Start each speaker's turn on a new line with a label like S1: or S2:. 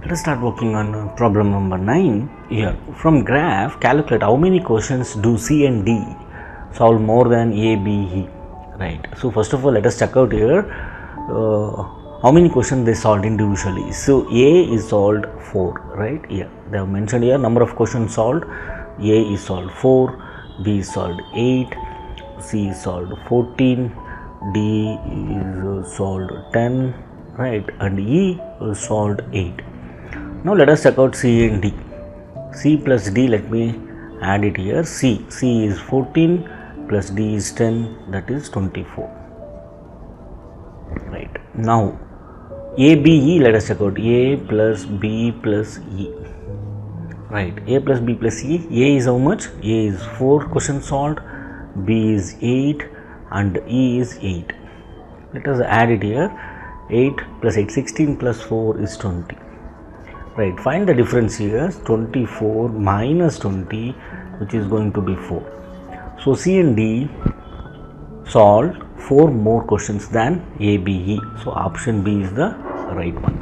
S1: Let us start working on problem number 9 here. From graph, calculate how many questions do C and D solve more than A, B, E. Right. So first of all, let us check out here how many questions they solved individually. So A is solved 4, right? Here they have mentioned here number of questions solved. A is solved 4, B is solved 8, C is solved 14, D is solved 10, right, and E is solved 8. Now let us check out C and D. C plus D, let me add it here. C is 14 plus D is 10, that is 24. Right. Now A, B, E, let us check out. A plus B plus E. Right. A plus B plus E. A is how much? A is 4 questions solved, B is 8 and E is 8. Let us add it here. 8 plus 8, 16 plus 4 is 20. Right. Find the difference here. 24 minus 20, which is going to be 4. So C and D solved 4 more questions than A, B, E. So option B is the right one.